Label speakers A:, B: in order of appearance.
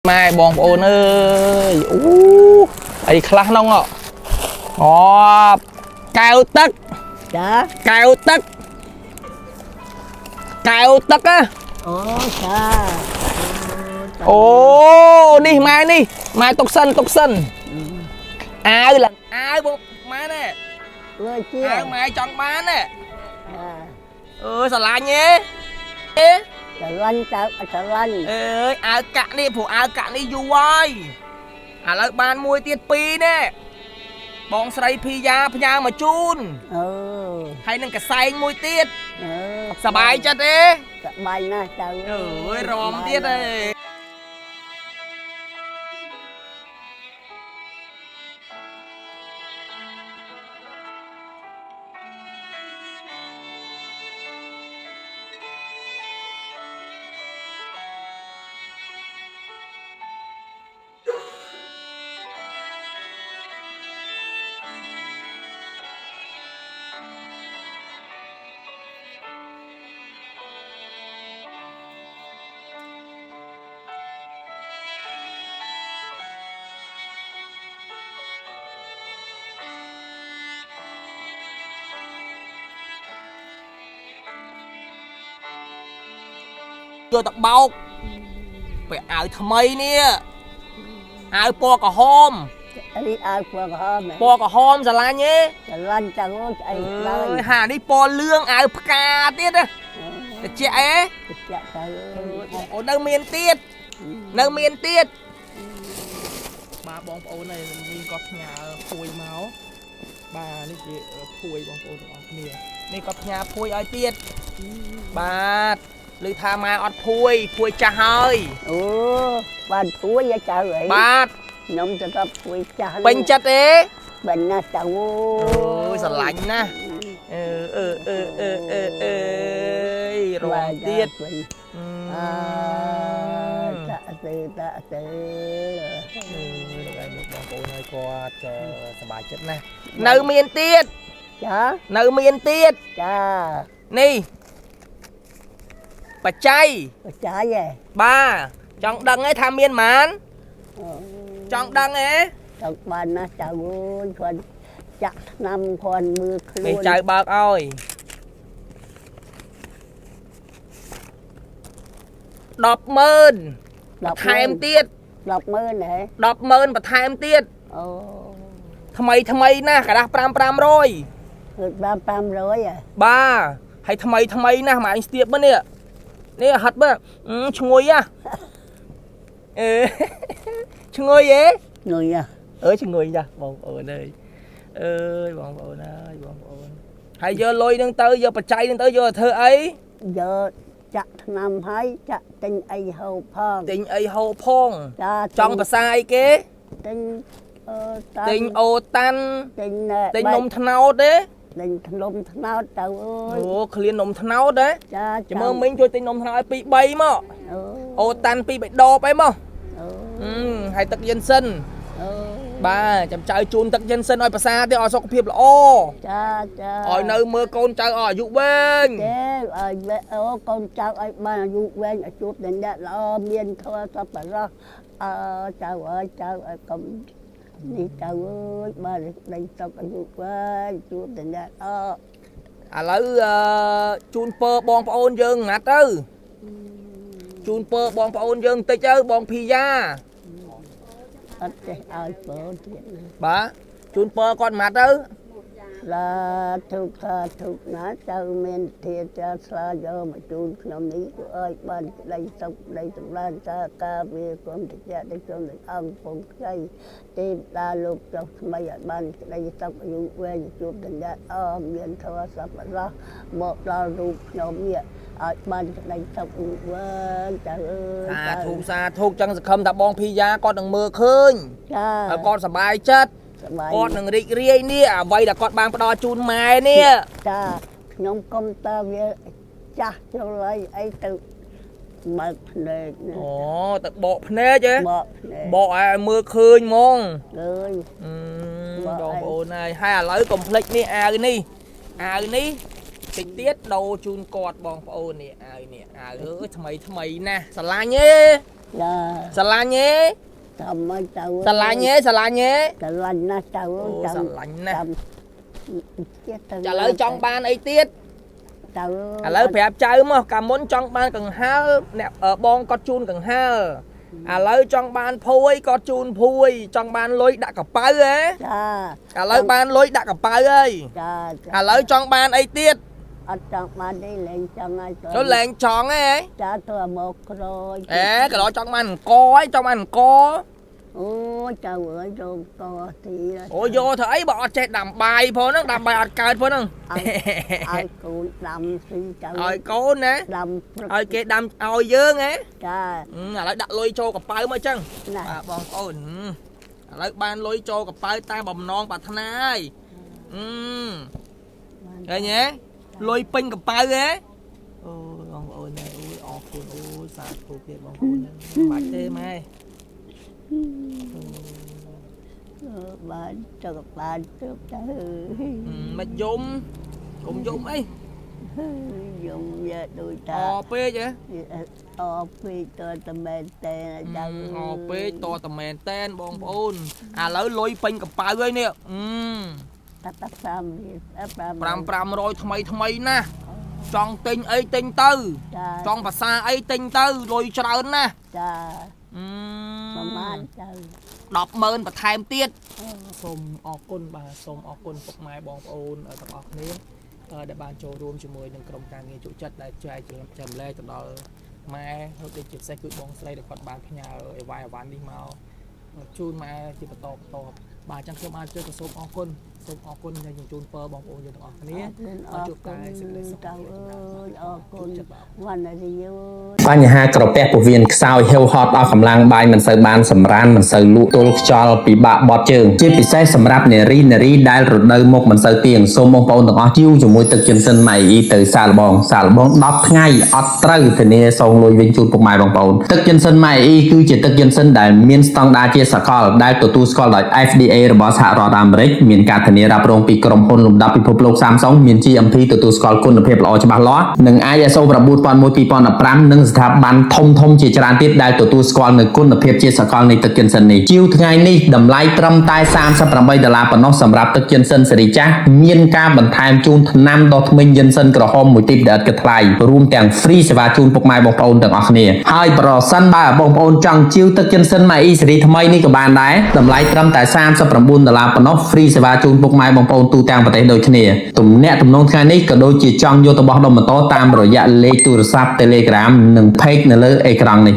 A: mai bong ôn ơi ấy khá nông ạ cao tất cao tất á đi mai tục sân ai là ai bông má nè ai mai chọn má nè xà la nhé
B: Trời lanh
A: ơi ai cạn đi dù ơi lấy ban mùi tiết pi nè bong sấy pi da nha mà chun hay nâng cả xanh mùi tiết sà bài chất đi
B: bài nè trời
A: ơi ròm tiết đây vô tập bọc phải áo thầm mây nè áo po cả hôm po cả hôm giờ la nhé hà đi po lương áo cà tiết á trẻ ở nơi miền tiết ba bóng ổ này mình có nhà phôi máu ba này chị phôi bóng ổ nè này có nhà phôi ở tiết ba lư tha ma ọt phui cha hơi
B: bạn phui vậy trời ơi
A: ba
B: nông cho ta phui cha
A: bình chất ấy
B: bình nè trời ơi
A: sờ lạnh nè rồi tiết
B: tạ từ
A: bóng ổ này có sờ bài chất nè nơi miền tiết nơi miền tiết nè bà chay
B: về
A: ba chọn đằng ấy tham miên mán chọn đằng ấy
B: chọn bàn nó trời ơi còn chặt năm con mưa
A: mày trời bạc ơi đọc mơn thêm tiết
B: đọc mơn này
A: đọc mơn và thêm tiết thầm mày nè cả đạp pram rồi
B: pram rồi
A: ba hay thầm mày nè mà anh tiệp bên nè nè hạt bơ ngồi à chứ ngồi vậy
B: ngồi à
A: chứ ngồi ra bông ồn ơi bông ồn hay giờ lôi nâng tới giờ bà chay nâng tới giờ thơ ấy
B: giờ chặt năm hay chặt tình ai hậu phong
A: trong bà sai kế tình ô tan tình nông thân áo đấy
B: tình nông thân áo trời ơi
A: khuyên nông thân áo đấy chỉ mơ mình cho tình nông thân áo bị bay mà ô tan bị đo bay mà hay tật dân sinh ba chăm trai chun tật dân sinh ơi bà xa thì ở sọc phiệp là ở nơi mơ con trai ở dụ bên
B: con trai ở ba dụ bên ở chút đến đây là miền thôi sao phải ra trời ơi cầm đi trời ơi ba đây sao phải dụ bên chút đến đây
A: lấy chun pơ bong ôn dương ngặt ư chun pơ bong ôn dương tê chơi bong pizza bà chun pơ con mặt ư
B: là thuộc nó châu miền thiệt cho xa giờ mà chun nhóm ní của ơi ban đây sông lan xa ca về con thực ra đây cho người ăn phong cây tìm đa lục trong bây giờ ban đây sông dụ quê chun tình ra miền thơ sắp ra một là rụt nhóm miệng ở ban đây sông dụ quê trời ơi
A: xa thuộc chẳng không ta bong pizza con đừng mơ khơi con sờ bài chất con đừng rị riêng nè vậy là con bang đo chun mai nè
B: nhóm công ta về cha cho lấy ấy tự bật nè
A: tự bộ nè chứ bộ mưa khơi mong đồ này hay là lấy complete nè cái ní trực tiết đầu chun cọt bong ôn nè ai nè thầm mày nè xà la nhé ស្រឡាញ់ទេ
B: ចាំមកទៅ
A: ស្រឡាញ់ទេស្រឡាញ់ទេ
B: ស្រឡាញ់ណាស់ទៅ
A: ស្រឡាញ់ណាស់
B: ចិត្តទៅ
A: ឥឡូវចង់បានអីទៀត
B: ទៅ
A: ឥឡូវប្រាប់ចៅមកកាលមុនចង់បានកង្ហាលអ្នកបងគាត់ជូនកង្ហាលឥឡូវចង់បានភួយគាត់ជូនភួយចង់បានលុយដាក់កប៉ៅហ៎
B: ចា
A: ឥឡូវបានលុយដាក់កប៉ៅហើយ
B: ចា
A: ឥឡូវចង់បានអីទៀត
B: អត់ចង់បានទេលេងចង់ឲ្យ
A: ចូលលែងចង់ហ៎
B: ចាទៅមកក្រោយ
A: ក៏ដល់ចង់បានអង្គហ៎ចង់បានអង្គ
B: អូចៅអើយរោគតទី
A: អូយកធ្វើអីបើអត់ចេះដាំបាយផងហ្នឹងដាំបាយអត់កើតផងហ្នឹង
B: ឲ្យកូនដាំស៊ីចៅ
A: ឲ្យកូនណា
B: ដាំ
A: ឲ្យគេដាំឲ្យយើងហ៎
B: ចា
A: ឥឡូវដាក់លុយចូលកប៉ៅមកអញ្ចឹង
B: ណា
A: បាទបងប្អូនឥឡូវបានលុយចូលកប៉ៅតាមបំណងប្រាថ្នាហើយឃើញទេលុយពេញកប៉ៅហ៎អូបងប្អូនអូយអរគុណអូយសាធុទៀតបងប្អូនមិនបាច់ទេម៉ែ
B: បានទៅបានទៅទៅ
A: មិនយំកុំយំអី
B: យំយ៉ាដូច
A: អ
B: តា
A: ពេកហ៎
B: អពេកតតែមែនតែចៅ
A: អពេកតតែមែនតែនបងប្អូនឥឡូវលុយពេញកប៉ៅហើយនេះ
B: តាតាសាមរៀល
A: 500ថ្មីថ្មីណាស់ចង់ទិញអីទិញទៅ
B: ចា
A: ចង់ភាសាអីទិញទៅលុយច្រើនណាស់
B: ចាប្រមាណទៅ
A: 100000បន្ថែមទៀតសូមអរគុណបាទសូមអរគុណពុកម៉ែបងប្អូនទាំងអស់គ្នាដែលបានចូលរួមជាមួយនឹងក្រុមការងារជក់ចិត្តដែលចែកចម្លែកទៅដល់ម៉ែហើយដូចជាពិសេសគឺបងស្រីដែលគាត់បានផ្ញើអីវ៉ាន់នេះមកជូនម៉ែជាបន្តបាទអញ្ចឹងខ្ញុំអាចជួយក៏សូមអរគុណដែលជូនពរបងប្អូនយើងទាំងអស់គ្នា
B: អរគុណទៅអរគុណវណ្ណរីយោ
C: បញ្ហាក្រពះពោះវៀនខ្សោយហេវហត់អស់កម្លាំងបាយមិនសូវបានសម្រានមិនសូវលក់ទល់ខ្យល់ពិបាកបត់ជើងជាពិសេសសម្រាប់នារីដែលរដូវមុខមិនសូវទៀងសូមបងប្អូនទាំងអស់ជួជាមួយទឹកចិនសិនម៉ៃអ៊ីទៅសាកល្បង10ថ្ងៃអត់ត្រូវធានាសងលុយវិញជូនពុកម៉ែបងប្អូនទឹកចិនសិនម៉ៃអ៊ីគឺជាទឹកចិនសិនដែលមានស្តង់ដារជាសកលដែលទទួលស្គាល់ដោយ FDA របស់សហរដ្ឋអាមេរិកមានការធានារ៉ាប់រងពីក្រុមហ៊ុនលំដាប់ពិភពលោក Samsung មាន GMP ទទួលស្គាល់គុណភាពល្អច្បាស់លាស់និង ISO 9001:2015 និងស្ថាប័នធំជាច្រើនទៀតដែលទទួលស្គាល់នូវគុណភាពជាសកលនៃទឹកចិនសិននេះជាវថ្ងៃនេះតម្លៃត្រឹមតែ$38ប៉ុណ្ណោះសម្រាប់ទឹកចិនសិនសេរីចាស់មានការបន្ថែមជូនថ្នាំដុសធ្មេញយិនសិនក្រហមមួយទីបដែលឥតគិតថ្លៃរួមទាំង free សេវាជូនពុកម៉ែបងប្អូនទាំងអស់គ្នាហើយប្រសិនបើបងប្អូនចង់ជាវទឹកចិនសិនម៉ៃអ៊ីសេរីថ្មីនេះក៏បានដែរតម្លៃត្រឹមតែ$39ប៉ុណ្ណោះ free សេវាជូនពុកម៉ែបងប្អូនទូទាំងប្រទេសដូចគ្នាទំនាក់ទំនងថ្ងៃនេះក៏ដូចជាចង់យកទៅបោះដុំបន្តតាមរយៈលេខទូរស័ព្ទ Telegram និង page នៅលើអេក្រង់នេះ